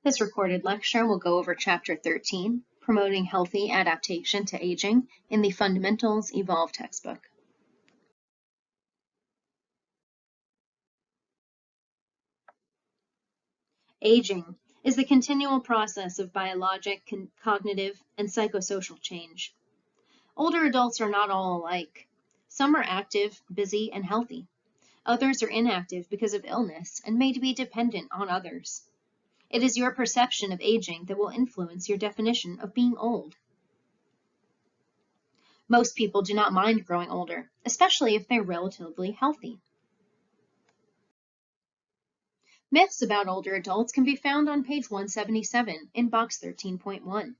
This recorded lecture will go over Chapter 13, Promoting Healthy Adaptation to Aging, in the Fundamentals Evolve textbook. Aging is the continual process of biologic, cognitive, and psychosocial change. Older adults are not all alike. Some are active, busy, and healthy. Others are inactive because of illness and may be dependent on others. It is your perception of aging that will influence your definition of being old. Most people do not mind growing older, especially if they're relatively healthy. Myths about older adults can be found on page 177 in box 13.1.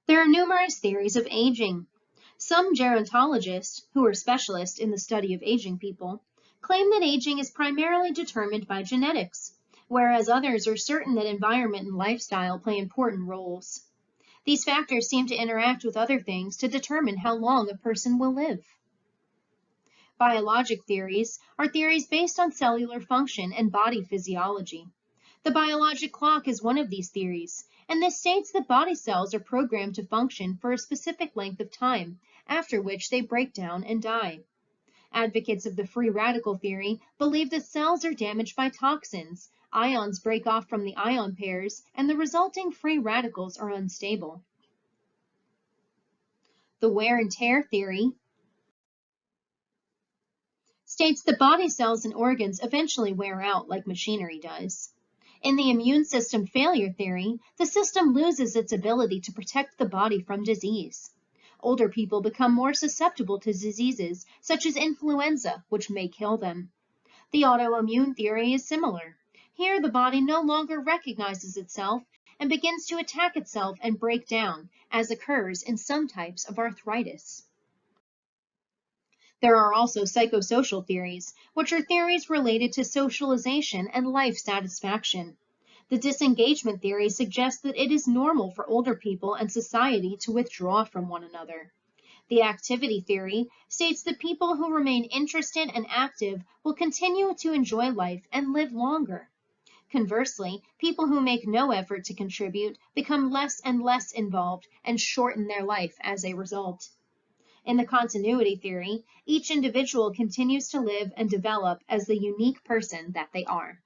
There are numerous theories of aging. Some gerontologists, who are specialists in the study of aging people, claim that aging is primarily determined by genetics, whereas others are certain that environment and lifestyle play important roles. These factors seem to interact with other things to determine how long a person will live. Biologic theories are theories based on cellular function and body physiology. The biologic clock is one of these theories, and this states that body cells are programmed to function for a specific length of time, after which they break down and die. Advocates of the free radical theory believe that cells are damaged by toxins, ions break off from the ion pairs, and the resulting free radicals are unstable. The wear and tear theory states that body cells and organs eventually wear out like machinery does. In the immune system failure theory, the system loses its ability to protect the body from disease. Older people become more susceptible to diseases such as influenza, which may kill them. The autoimmune theory is similar. Here, the body no longer recognizes itself and begins to attack itself and break down, as occurs in some types of arthritis. There are also psychosocial theories, which are theories related to socialization and life satisfaction. The disengagement theory suggests that it is normal for older people and society to withdraw from one another. The activity theory states that people who remain interested and active will continue to enjoy life and live longer. Conversely, people who make no effort to contribute become less and less involved and shorten their life as a result. In the continuity theory, each individual continues to live and develop as the unique person that they are.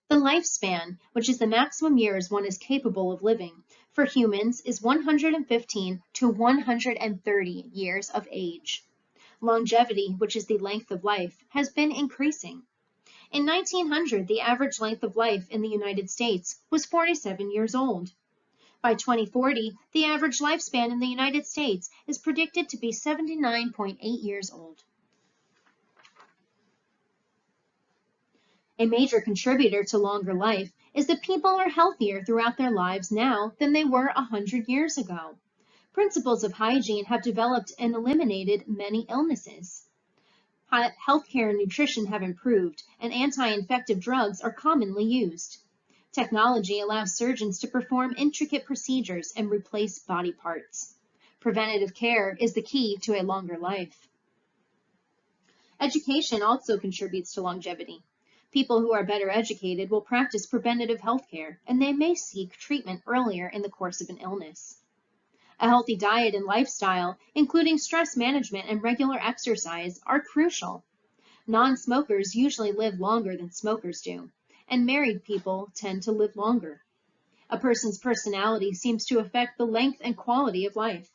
The lifespan, which is the maximum years one is capable of living, for humans is 115 to 130 years of age. Longevity, which is the length of life, has been increasing. In 1900, the average length of life in the United States was 47 years old. By 2040, the average lifespan in the United States is predicted to be 79.8 years old. A major contributor to longer life is that people are healthier throughout their lives now than they were 100 years ago. Principles of hygiene have developed and eliminated many illnesses. Healthcare and nutrition have improved, and anti-infective drugs are commonly used. Technology allows surgeons to perform intricate procedures and replace body parts. Preventative care is the key to a longer life. Education also contributes to longevity. People who are better educated will practice preventative health care, and they may seek treatment earlier in the course of an illness. A healthy diet and lifestyle, including stress management and regular exercise, are crucial. Non-smokers usually live longer than smokers do, and married people tend to live longer. A person's personality seems to affect the length and quality of life.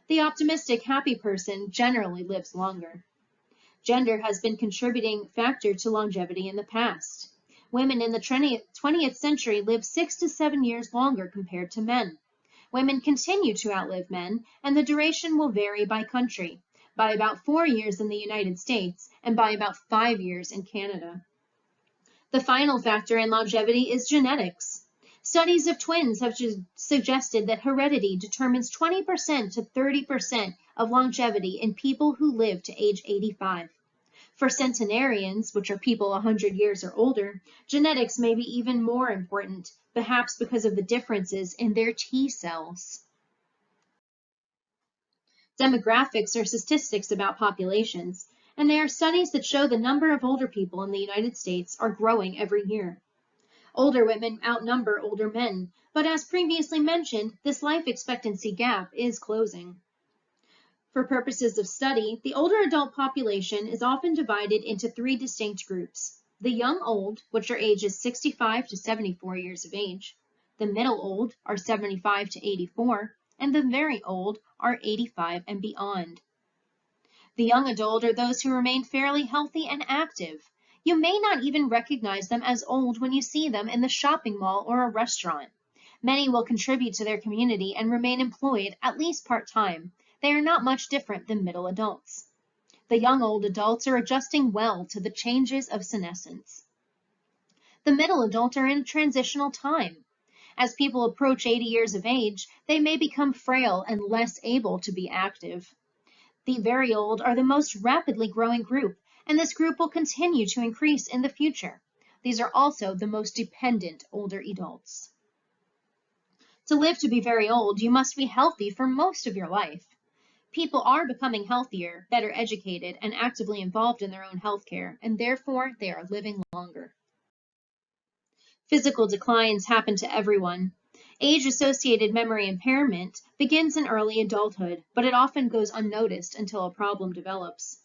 The optimistic, happy person generally lives longer. Gender has been a contributing factor to longevity in the past. Women in the 20th century lived 6 to 7 years longer compared to men. Women continue to outlive men, and the duration will vary by country, by about 4 years in the United States and by about 5 years in Canada. The final factor in longevity is genetics. Studies of twins have suggested that heredity determines 20% to 30% of longevity in people who live to age 85. For centenarians, which are people 100 years or older, genetics may be even more important, perhaps because of the differences in their T cells. Demographics are statistics about populations, and they are studies that show the number of older people in the United States are growing every year. Older women outnumber older men, but as previously mentioned, this life expectancy gap is closing. For purposes of study, the older adult population is often divided into three distinct groups. The young old, which are ages 65 to 74 years of age. The middle old are 75 to 84, and the very old are 85 and beyond. The young adult are those who remain fairly healthy and active. You may not even recognize them as old when you see them in the shopping mall or a restaurant. Many will contribute to their community and remain employed, at least part-time. They are not much different than middle adults. The young old adults are adjusting well to the changes of senescence. The middle adults are in a transitional time. As people approach 80 years of age, they may become frail and less able to be active. The very old are the most rapidly growing group, and this group will continue to increase in the future. These are also the most dependent older adults. To live to be very old, you must be healthy for most of your life. People are becoming healthier, better educated, and actively involved in their own health care, and therefore they are living longer. Physical declines happen to everyone. Age-associated memory impairment begins in early adulthood, but it often goes unnoticed until a problem develops.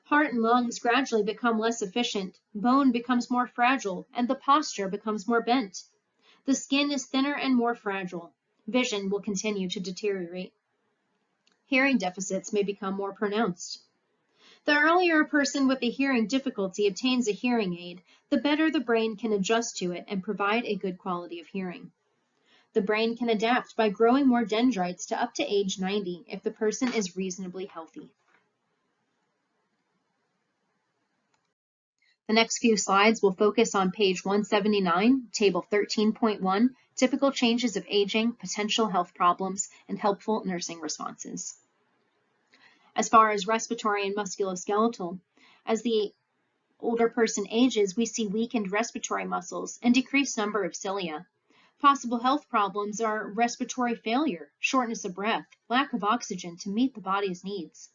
Heart and lungs gradually become less efficient, bone becomes more fragile, and the posture becomes more bent. The skin is thinner and more fragile. Vision will continue to deteriorate. Hearing deficits may become more pronounced. The earlier a person with a hearing difficulty obtains a hearing aid, the better the brain can adjust to it and provide a good quality of hearing. The brain can adapt by growing more dendrites to up to age 90 if the person is reasonably healthy. The next few slides will focus on page 179, table 13.1, typical changes of aging, potential health problems, and helpful nursing responses. As far as respiratory and musculoskeletal, as the older person ages, we see weakened respiratory muscles and decreased number of cilia. Possible health problems are respiratory failure, shortness of breath, lack of oxygen to meet the body's needs.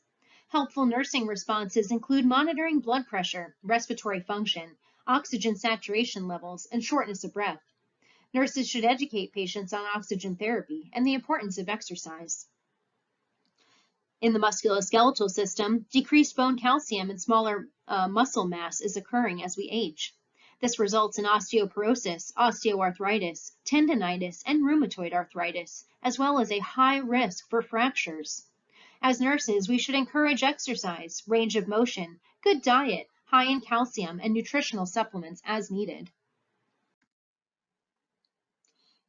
Helpful nursing responses include monitoring blood pressure, respiratory function, oxygen saturation levels, and shortness of breath. Nurses should educate patients on oxygen therapy and the importance of exercise. In the musculoskeletal system, decreased bone calcium and smaller muscle mass is occurring as we age. This results in osteoporosis, osteoarthritis, tendinitis, and rheumatoid arthritis, as well as a high risk for fractures. As nurses, we should encourage exercise, range of motion, good diet, high in calcium, and nutritional supplements as needed.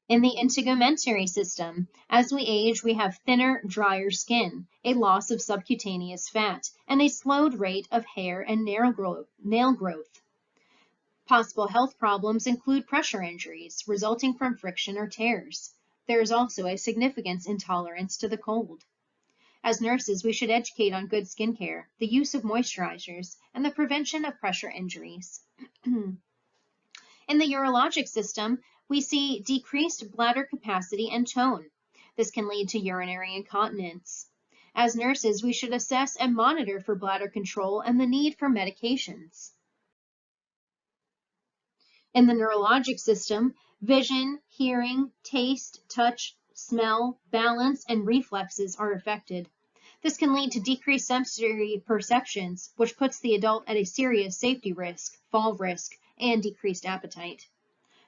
In the integumentary system, as we age, we have thinner, drier skin, a loss of subcutaneous fat, and a slowed rate of hair and nail growth. Possible health problems include pressure injuries resulting from friction or tears. There is also a significant intolerance to the cold. As nurses, we should educate on good skincare, the use of moisturizers, and the prevention of pressure injuries. In the urologic system, we see decreased bladder capacity and tone. This can lead to urinary incontinence. As nurses, we should assess and monitor for bladder control and the need for medications. In the neurologic system, vision, hearing, taste, touch, smell, balance, and reflexes are affected. This can lead to decreased sensory perceptions, which puts the adult at a serious safety risk, fall risk, and decreased appetite.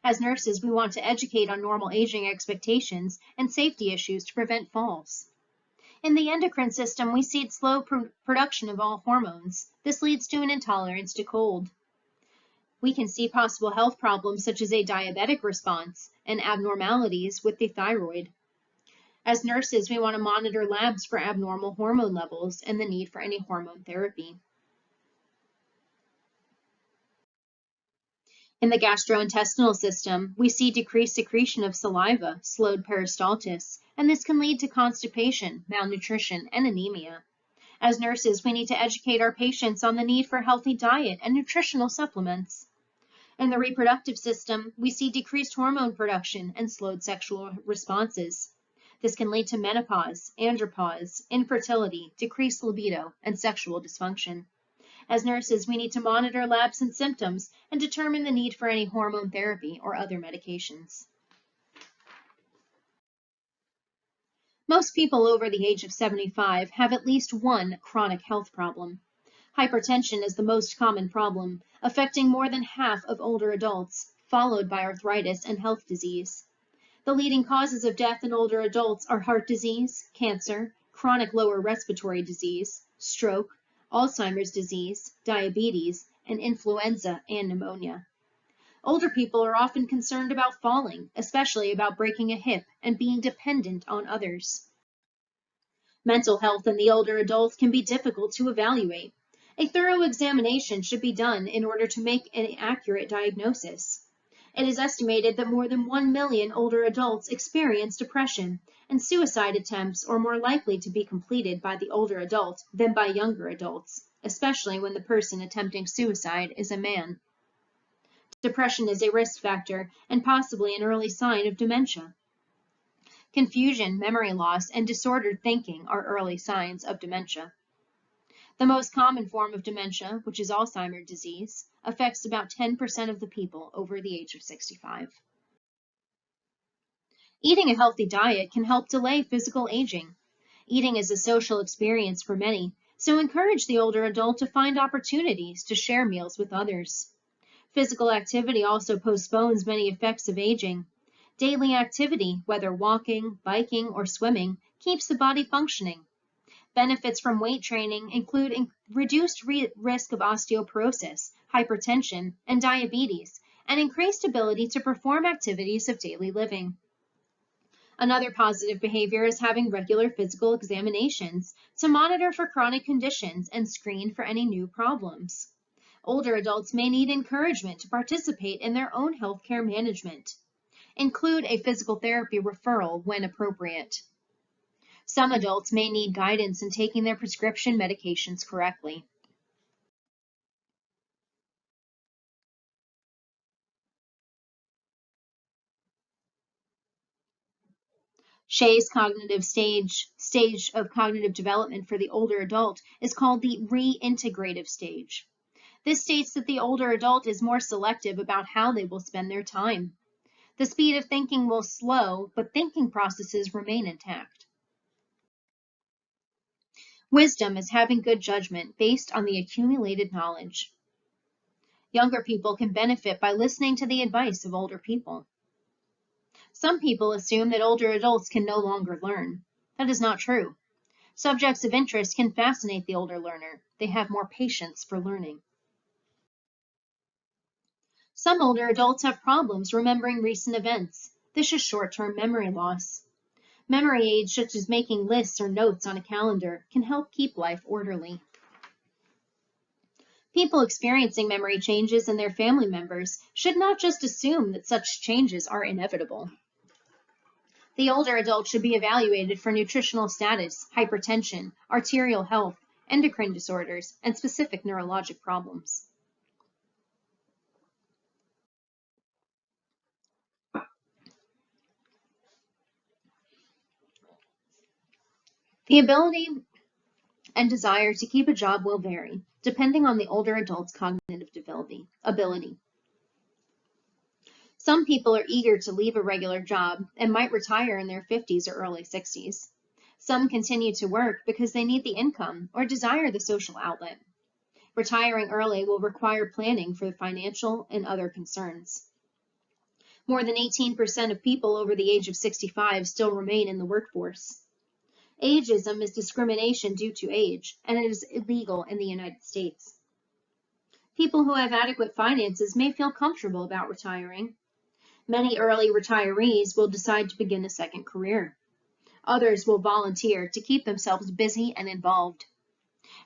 As nurses, we want to educate on normal aging expectations and safety issues to prevent falls. In the endocrine system, we see slow production of all hormones. This leads to an intolerance to cold. We can see possible health problems such as a diabetic response and abnormalities with the thyroid. As nurses, we want to monitor labs for abnormal hormone levels and the need for any hormone therapy. In the gastrointestinal system, we see decreased secretion of saliva, slowed peristaltis, and this can lead to constipation, malnutrition, and anemia. As nurses, we need to educate our patients on the need for healthy diet and nutritional supplements. In the reproductive system, we see decreased hormone production and slowed sexual responses. This can lead to menopause, andropause, infertility, decreased libido, and sexual dysfunction. As nurses, we need to monitor labs and symptoms and determine the need for any hormone therapy or other medications. Most people over the age of 75 have at least one chronic health problem. Hypertension is the most common problem, affecting more than half of older adults, followed by arthritis and health disease. The leading causes of death in older adults are heart disease, cancer, chronic lower respiratory disease, stroke, Alzheimer's disease, diabetes, and influenza and pneumonia. Older people are often concerned about falling, especially about breaking a hip and being dependent on others. Mental health in the older adults can be difficult to evaluate. A thorough examination should be done in order to make an accurate diagnosis. It is estimated that more than 1 million older adults experience depression, and suicide attempts are more likely to be completed by the older adult than by younger adults, especially when the person attempting suicide is a man. Depression is a risk factor and possibly an early sign of dementia. Confusion, memory loss, and disordered thinking are early signs of dementia. The most common form of dementia, which is Alzheimer's disease, affects about 10% of the people over the age of 65. Eating a healthy diet can help delay physical aging. Eating is a social experience for many, so encourage the older adult to find opportunities to share meals with others. Physical activity also postpones many effects of aging. Daily activity, whether walking, biking, or swimming, keeps the body functioning. Benefits from weight training include reduced risk of osteoporosis, hypertension, and diabetes, and increased ability to perform activities of daily living. Another positive behavior is having regular physical examinations to monitor for chronic conditions and screen for any new problems. Older adults may need encouragement to participate in their own healthcare management. Include a physical therapy referral when appropriate. Some adults may need guidance in taking their prescription medications correctly. Shay's cognitive stage of cognitive development for the older adult is called the reintegrative stage. This states that the older adult is more selective about how they will spend their time. The speed of thinking will slow, but thinking processes remain intact. Wisdom is having good judgment based on the accumulated knowledge. Younger people can benefit by listening to the advice of older people. Some people assume that older adults can no longer learn. That is not true. Subjects of interest can fascinate the older learner. They have more patience for learning. Some older adults have problems remembering recent events. This is short-term memory loss. Memory aids such as making lists or notes on a calendar can help keep life orderly. People experiencing memory changes in their family members should not just assume that such changes are inevitable. The older adult should be evaluated for nutritional status, hypertension, arterial health, endocrine disorders, and specific neurologic problems. The ability and desire to keep a job will vary, depending on the older adult's cognitive ability. Some people are eager to leave a regular job and might retire in their 50s or early 60s. Some continue to work because they need the income or desire the social outlet. Retiring early will require planning for financial and other concerns. More than 18% of people over the age of 65 still remain in the workforce. Ageism is discrimination due to age, and it is illegal in the United States. People who have adequate finances may feel comfortable about retiring. Many early retirees will decide to begin a second career. Others will volunteer to keep themselves busy and involved.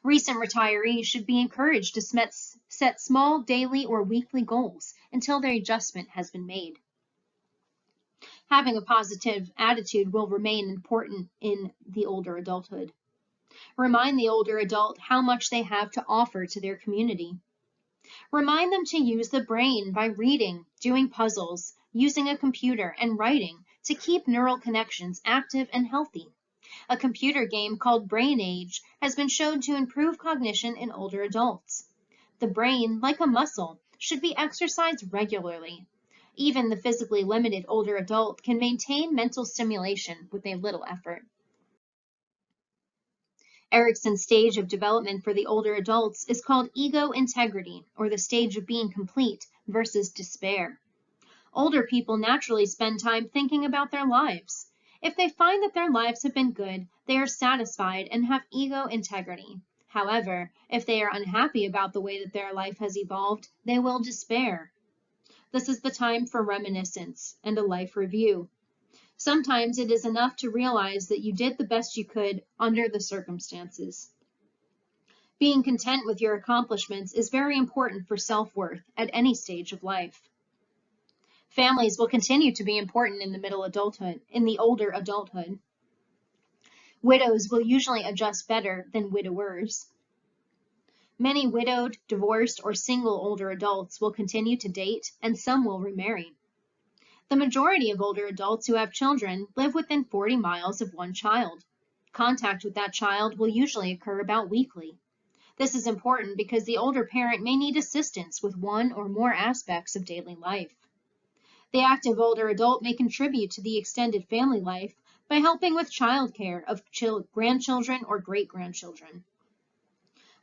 Recent retirees should be encouraged to set small daily or weekly goals until their adjustment has been made. Having a positive attitude will remain important in the older adulthood. Remind the older adult how much they have to offer to their community. Remind them to use the brain by reading, doing puzzles, using a computer, and writing to keep neural connections active and healthy. A computer game called Brain Age has been shown to improve cognition in older adults. The brain, like a muscle, should be exercised regularly. Even the physically limited older adult can maintain mental stimulation with a little effort. Erikson's stage of development for the older adults is called ego integrity, or the stage of being complete versus despair. Older people naturally spend time thinking about their lives. If they find that their lives have been good, they are satisfied and have ego integrity. However, if they are unhappy about the way that their life has evolved, they will despair. This is the time for reminiscence and a life review. Sometimes it is enough to realize that you did the best you could under the circumstances. Being content with your accomplishments is very important for self-worth at any stage of life. Families will continue to be important in the older adulthood. Widows will usually adjust better than widowers. Many widowed, divorced, or single older adults will continue to date, and some will remarry. The majority of older adults who have children live within 40 miles of one child. Contact with that child will usually occur about weekly. This is important because the older parent may need assistance with one or more aspects of daily life. The active older adult may contribute to the extended family life by helping with childcare of grandchildren or great-grandchildren.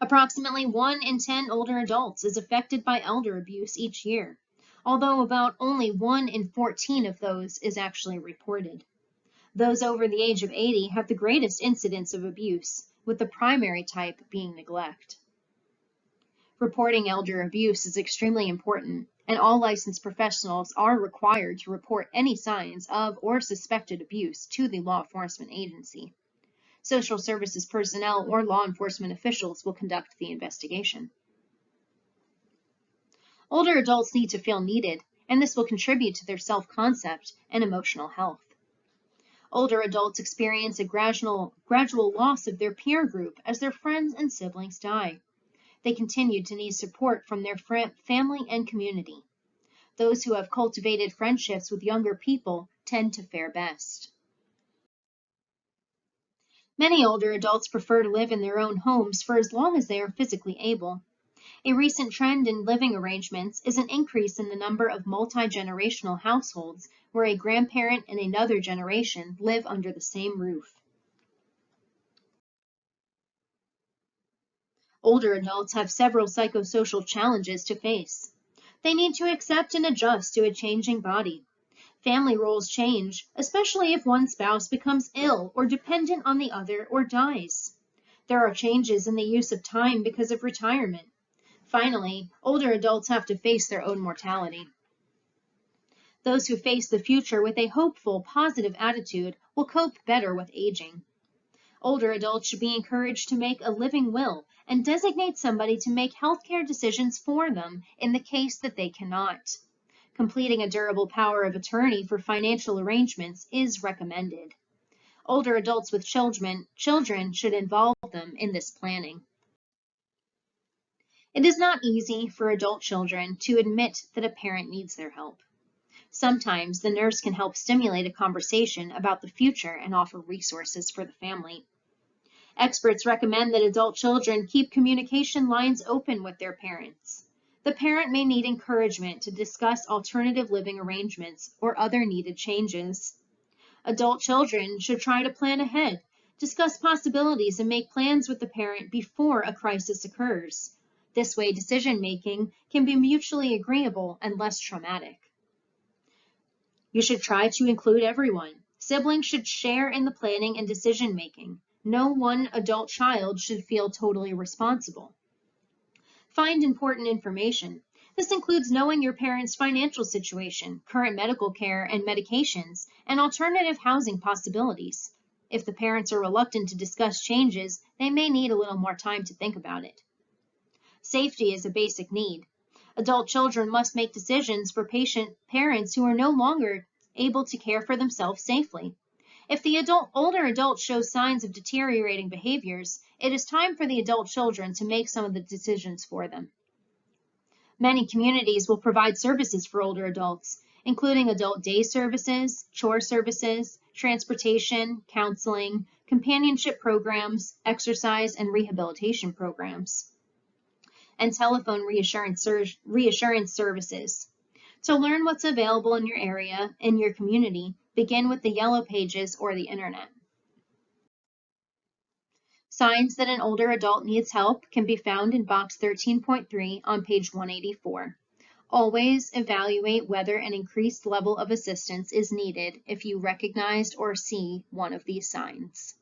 Approximately 1 in 10 older adults is affected by elder abuse each year, although about only 1 in 14 of those is actually reported. Those over the age of 80 have the greatest incidence of abuse, with the primary type being neglect. Reporting elder abuse is extremely important, and all licensed professionals are required to report any signs of or suspected abuse to the law enforcement agency. Social services personnel or law enforcement officials will conduct the investigation. Older adults need to feel needed, and this will contribute to their self-concept and emotional health. Older adults experience a gradual loss of their peer group as their friends and siblings die. They continue to need support from their family and community. Those who have cultivated friendships with younger people tend to fare best. Many older adults prefer to live in their own homes for as long as they are physically able. A recent trend in living arrangements is an increase in the number of multi-generational households where a grandparent and another generation live under the same roof. Older adults have several psychosocial challenges to face. They need to accept and adjust to a changing body. Family roles change, especially if one spouse becomes ill or dependent on the other or dies. There are changes in the use of time because of retirement. Finally, older adults have to face their own mortality. Those who face the future with a hopeful, positive attitude will cope better with aging. Older adults should be encouraged to make a living will and designate somebody to make healthcare decisions for them in the case that they cannot. Completing a durable power of attorney for financial arrangements is recommended. Older adults with children should involve them in this planning. It is not easy for adult children to admit that a parent needs their help. Sometimes the nurse can help stimulate a conversation about the future and offer resources for the family. Experts recommend that adult children keep communication lines open with their parents. The parent may need encouragement to discuss alternative living arrangements or other needed changes. Adult children should try to plan ahead, discuss possibilities, and make plans with the parent before a crisis occurs. This way, decision-making can be mutually agreeable and less traumatic. You should try to include everyone. Siblings should share in the planning and decision-making. No one adult child should feel totally responsible. Find important information. This includes knowing your parents' financial situation, current medical care and medications, and alternative housing possibilities. If the parents are reluctant to discuss changes, they may need a little more time to think about it. Safety is a basic need. Adult children must make decisions for parents who are no longer able to care for themselves safely. If the older adult shows signs of deteriorating behaviors, it is time for the adult children to make some of the decisions for them. Many communities will provide services for older adults. including adult day services, chore services, transportation, counseling, companionship programs, exercise and rehabilitation programs, and telephone reassurance services. To learn what's available in your area and your community, begin with the Yellow Pages or the internet. Signs that an older adult needs help can be found in box 13.3 on page 184. Always evaluate whether an increased level of assistance is needed if you recognize or see one of these signs.